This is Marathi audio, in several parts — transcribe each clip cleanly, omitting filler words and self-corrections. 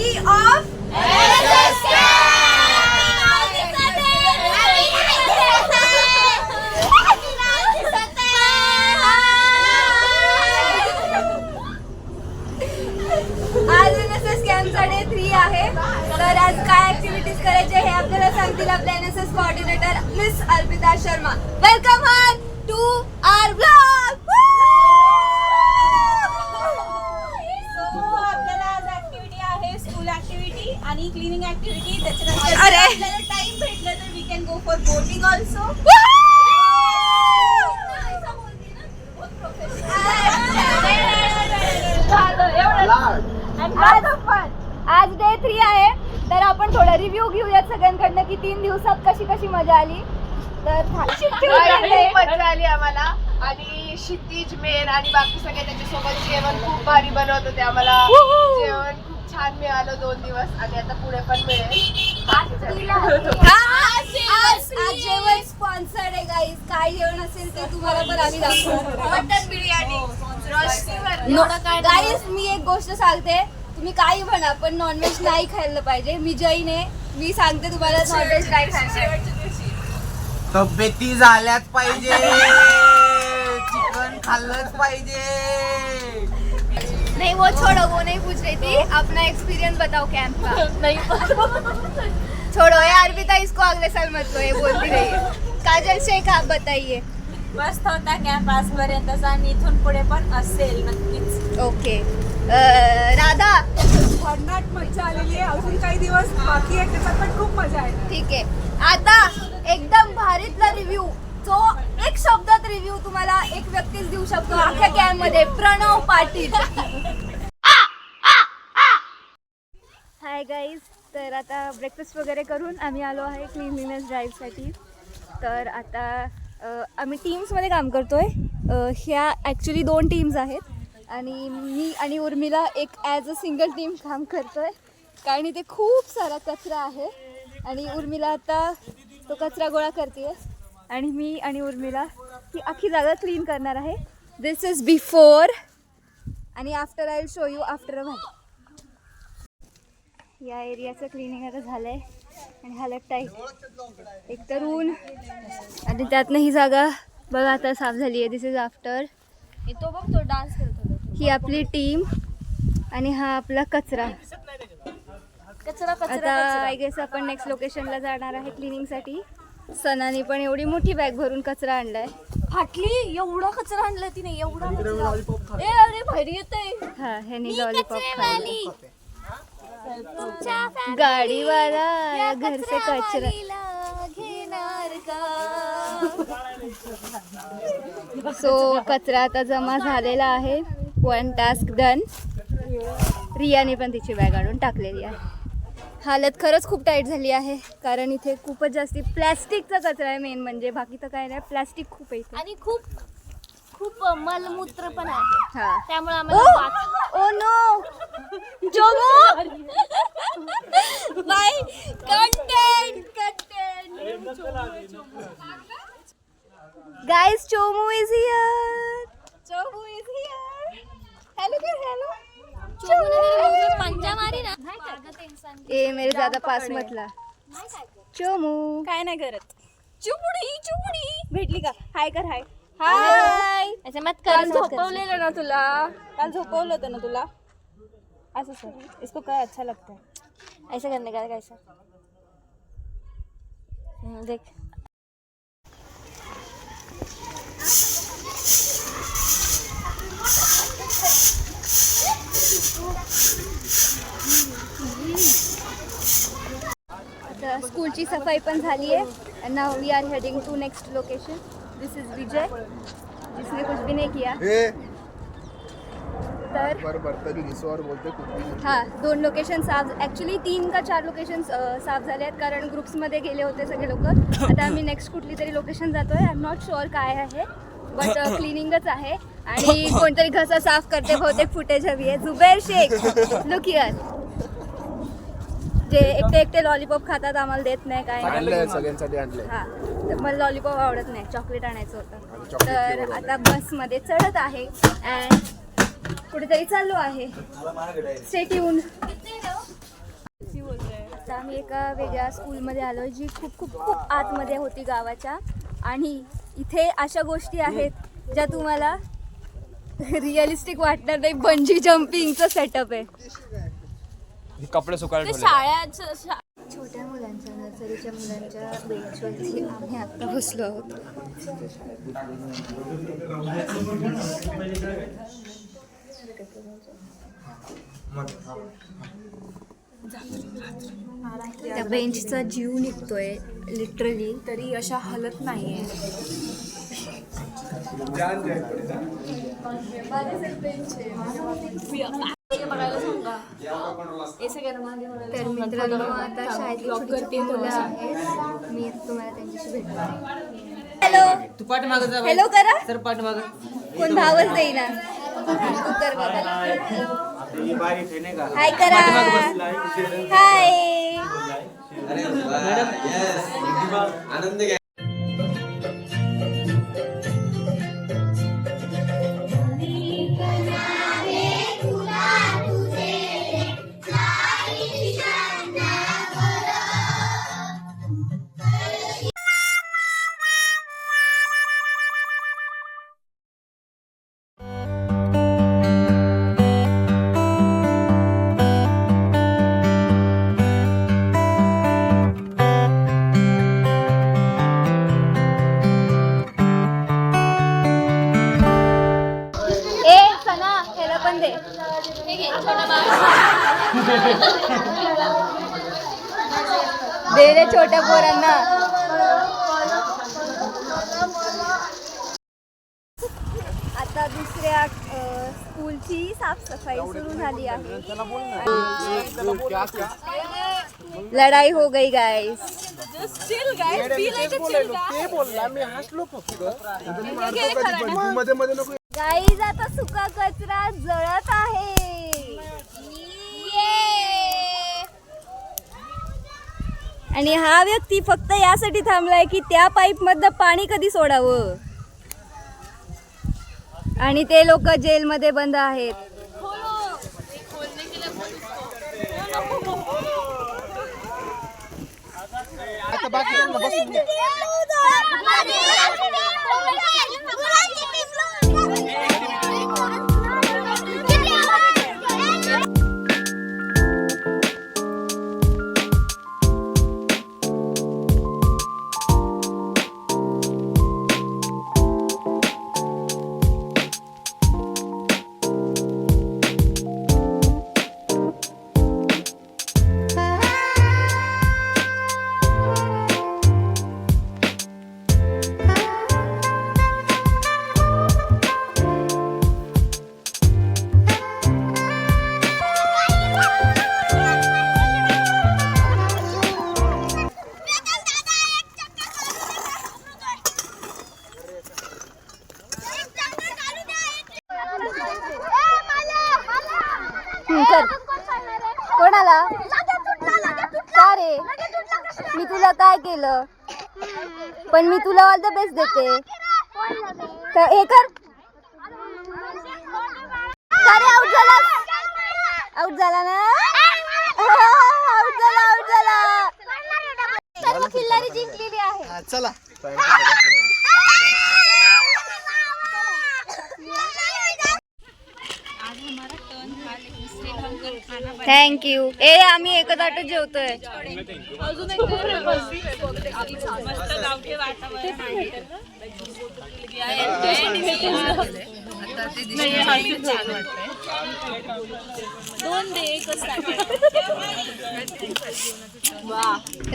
3 of NSS आज NSS कॅम्पचा डे 3 आहे. तर आज काय ऍक्टिव्हिटीज करायचे हे आपल्याला सांगतील आपले NSS coordinator miss Arpita Sharma. Welcome her to our blog. School activity आणि क्लिनिंग ऍक्टिव्हिटी. त्याच्यानंतर आपल्याला टाइम भेटला तर we can go for boating also. आज डे 3 आहे. तर आपण थोडा रिव्ह्यू घेऊयात सगळ्यांकडनं की 3 दिवसात कशी कशी मजा आली. तर मजा आली आम्हाला. आणि क्षितिज मेन आणि बाकी सगळे त्याच्यासोबत जेवण खूप भारी बनवत होते. आम्हाला जेवण खूप छान मिळालं 2 दिवस आणि आता पुढे पण मिळेल. आज जेवण स्पॉन्सर्ड आहे गाईज. काय जेवण असेल ते तुम्हाला पण आम्ही दाखवू. मटन बिर्याणी गाईज मी एक गोष्ट सांगते, तुम्ही काही म्हणा पण नॉनव्हेज नाही खायला पाहिजे. मी जैन आहे, मी सांगते तुम्हाला नॉनव्हेज नाही खायचं. तब्येती झाल्याच पाहिजे, चिकन खाल्लंच पाहिजे. नहीं वो छोड़ो, वो नहीं पूछ रही थी. अपना एक्सपीरियंस बताओ कैंप का. नहीं छोड़ो यार, अर्पिता इसको अगले साल मत लो, ये बोलती रही है. काजल शेख आप बताइए. मस्त होता कॅम्प आजपर्यंतचा आणि इथून पुढे पण असेल नक्कीच. ओके. राधा. भन्नाट मजा आलेली आहे. अजून काही दिवस बाकी आहे, त्याच्यात पण खूप मजा आहे. ठीक आहे. आता एकदम भारीतला रिव्ह्यू, जो एक शब्दात रिव्ह्यू तुम्हाला एक व्यक्तीच देऊ शकतो अख्ख्या कॅम्प मध्ये, प्रणव पाटील. Hi guys. तर आता ब्रेकफास्ट वगैरे करून आम्ही आलो आहे क्लीनलीनेस ड्राईव्हसाठी. तर आता आम्ही टीम्समध्ये काम करतोय. ह्या ॲक्च्युली 2 टीम्स आहेत आणि मी आणि उर्मिला एक ॲज अ सिंगल टीम काम करतोय. कारण इथे खूप सारा कचरा आहे आणि उर्मिला आता तो कचरा गोळा करते आणि मी आणि उर्मिला ही अख्खी जागा क्लीन करणार आहे. दिस इज बिफोर आणि after. I will show you after a while. या एरियाचं क्लिनिंग आता झालं आहे आणि हालत टाईट. एक तर ऊन आणि त्यातनं ही जागा बघा आता साफ झाली आहे. दिस इज आफ्टर. तो बघ तो डान्स करत होता. ही आपली टीम आणि हा आपला कचरा. आता आय गेस आपण नेक्स्ट लोकेशनला जाणार आहे क्लिनिंगसाठी. सनाने पण एवढी मोठी बॅग भरून कचरा आणलाय. फाटली एवढा कचरा आणला तिने, एवढा कचरा. ए अरे भारी येते. हा ह्यानी लॉलीपॉप खाल्ली. गाडीवाला घर से कचरा घेणार का. सो कचरा आता जमा झालेला आहे. 1 टास्क डन. रियाने पण तिची बॅग आणून टाकलेली आहे. हालत खरंच खूप टाईट झाली आहे कारण इथे खूपच जास्ती प्लॅस्टिकचा कचरा आहे. मेन म्हणजे बाकी तर काय नाही, प्लॅस्टिक खूप आहे इथे. आणि खूप खूप मलमूत्र पण आहे. हा. त्यामुळे आम्हाला ओ नो जोमो बाय कंटेंट गाइस. चोमू इज हियर. चोमू इज हियर. Hello hello. पंजा मारी ना. ए मेरे ज्यादा पास मत ला. चोमू काय नाही करत. चुबुडी भेटली का. हाय कर. हाय हाय. ऐसे मत कर. काल झोपवलेलं ना तुला. काल झोपवलं होतं ना तुला. ऐसा सर इसको क्या अच्छा लगता है ऐसा करने का. कैसा देख. आता स्कूलची सफाई पण झाली आहे. And now we are heading to next location. This is Vijay जिसने कुछ भी नहीं किया. तर हां 2 लोकेशन साफ. ॲक्च्युली 3 का 4 लोकेशन साफ झाले आहेत कारण ग्रुप्समध्ये गेले होते सगळे लोक. आता आम्ही नेक्स्ट कुठली तरी लोकेशन जातो आहे. आय एम नॉट शुअर काय आहे बट क्लिनिंगच आहे. आणि कोणतरी घसा साफ करते. बहुतेक फुटेज हवी आहे. Zuber Shaikh look here. जे एकटे लॉलीपॉप खातात आम्हाला देत नाही काय नाही. सगळ्यांसाठी आणलंय. हां तर मला लॉलीपॉप आवडत नाही, चॉकलेट आणायचं होतं. तर आता बसमध्ये चढत आहे अँड कुठेतरी चाललो आहे. Stay tune. आता आम्ही एका वेगळ्या स्कूलमध्ये आलो जी खूप खूप खूप आतमध्ये होती गावाच्या. आणि इथे अशा गोष्टी आहेत ज्या तुम्हाला रिअलिस्टिक वाटणार नाही. बंजी जम्पिंगचं सेटअप आहे. कपडे सुकायला ते ठेवले. शाळेचं छोट्या मुलांच्या नर्सरीच्या मुलांच्या बेंचवरती आम्ही आता बसलो आहोत. त्या बेंचचा जीव निघतोय लिटरली, तरी अशा हलत नाहीये. तर मित्रांनो आता शाळेतली छोटी छोटी मुलं आहेत. मी तुम्हाला त्यांच्याशी भेटतो. हॅलो हॅलो करा. कोण भावच देईना. उत्तर बघा. हाय करा. हाय. आनंद घ्या. दे रे छोट्या पोरांना. आता दुसऱ्या स्कूलची साफसफाई सुरू झाली आहे. लढाई हो गई गाइस. गाईज आता सुका कचरा जळत आहे. आणि हा व्यक्ती फक्त यासाठी थांबलाय की त्या पाईप मधलं पाणी कधी सोडावं. आणि ते लोक जेलमध्ये बंद आहेत. कोणाला का रे? मी तुला काय केलं? पण मी तुला ऑल द बेस्ट देते. तर हे कर. का रे आउट झाला? आउट झाला ना? आउट झाला, आउट झाला. सर्व खिल्लारी जिंकलेली आहे. चला. थँक्यू. ए आम्ही एकच आटच जेवतोय.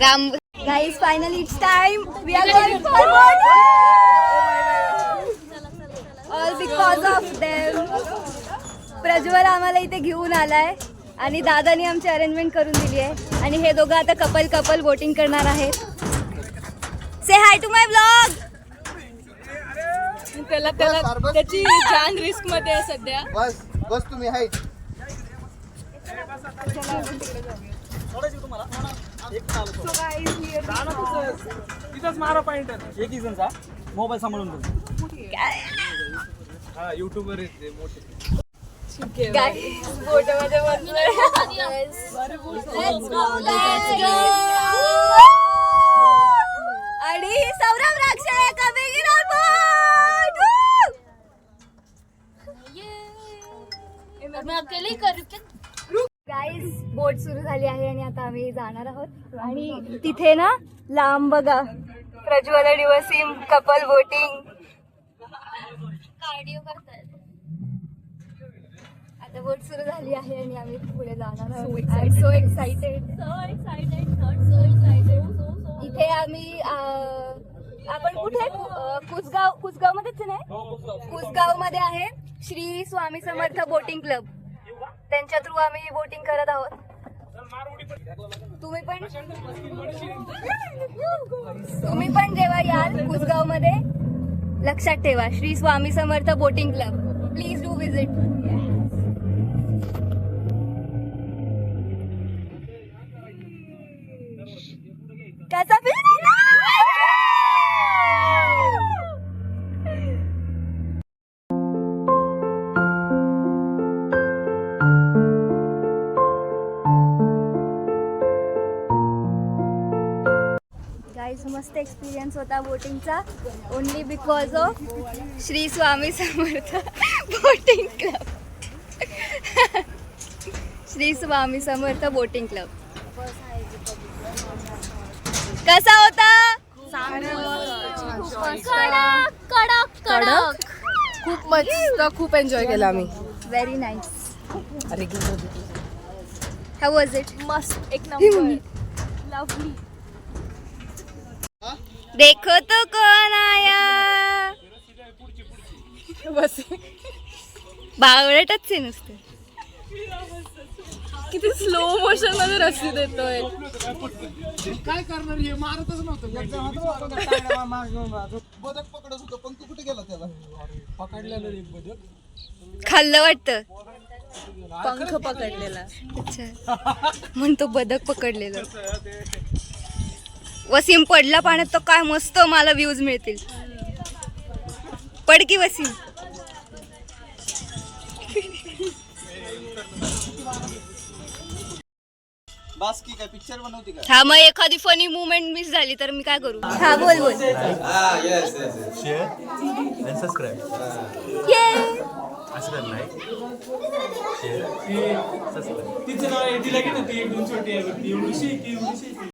Ram guys, finally it's time. We are going forward. All because of them. Prajwal आम्हाला इथे घेऊन आलाय आणि दादानी आमची अरेंजमेंट करून दिली आहे. आणि हे दोघं आता कपल वोटिंग करणार आहेत. से हाय टू माय ब्लॉग. त्याला त्याची जान रिस्क मध्ये आहे सध्या. बस तुम्ही हाय. मोबाईल सांभाळून युट्यूबर मोठे. गाईस बोटमध्ये बसलोय. Let's go. आणि Saurabh Rakshe coming in our boat. Guys boat सुरू झाली आहे आणि आता आम्ही जाणार आहोत. आणि तिथे ना लांब बघा प्रज्वल आणि वसीम कपल बोटिंग कार्डिओ करतात. आता बोट सुरू झाली आहे आणि आम्ही पुढे जाणार आहोत. I am so excited. इथे आम्ही आपण कुठे कुसगाव मध्येच नाही, कुसगाव मध्ये आहे श्री स्वामी समर्थ बोटिंग क्लब. त्यांच्या थ्रू आम्ही बोटिंग करत आहोत. तुम्ही पण जेव्हा याल कुसगाव मध्ये लक्षात ठेवा Shri Swami Samarth boating club. Please do visit. कसा गाईज मस्त एक्सपिरियन्स होता बोटिंगचा. Only because of Shri Swami Samarth boating club. Shri Swami Samarth boating club. कसा होता? कडक. खूप मस्त, खूप एन्जॉय केला आम्ही. Very nice. अरे हाऊ वॉज इट? मस्त एक नंबर. लवली. देखो तो कौन आया. बस बावळटच आहे नुसतं. किती स्लो मोशन मध्ये रस्सी देतोय. काय करणार हे मारतच नव्हतं. बदक पकडत होतं पण तू कुठे गेला त्याला? पकडलेलं एक बदक खाल्लं वाटतं. पंख पकडलेला. अच्छा म्हणतो बदक पकडलेलं. वसीम पडला पाण्यात तर काय मस्त मला व्ह्यूज मिळतील. पड की वसीम. बास की काय पिक्चर बनवते का? हा मग एखादी फनी मुवमेंट मिस झाली तर मी काय करू? हा बोल बोल. हा येस येस. शेअर आणि सबस्क्राईब असं कर. Like share subscribe. तिचं नाव आहे तिला किती एक दोन छोटी आहे